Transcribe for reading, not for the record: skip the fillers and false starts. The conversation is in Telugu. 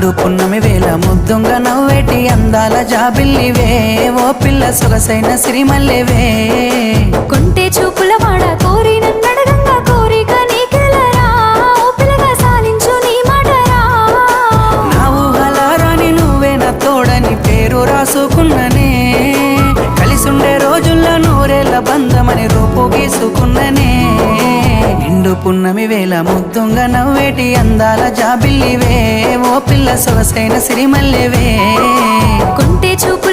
పున్నమి వేళ ముద్దుంగా నవ్వేటి అందాల జాబిల్లివే ఓ పిల్ల సొగసైన సిరిమల్లెవే కొంటే చూపుల వాడ కోరి నన్నడగంగా కోరిక నీకెలరా ఓ పిల్లగా సాలించు నీ మాటరా నా ఊహలారాని నువ్వే నా తోడని పేరు రాసుకున్ననే కలిసుండే రోజుల్లో నూరేళ్ల బంధమని రూపు గీసుకున్ననే నిండు పున్నమి వేళ ముద్దుంగా నవ్వేటి అందాల జాబిల్లివే ఓ పిల్ల సొగసైన సిరిమల్లెవే కొంటే చూపు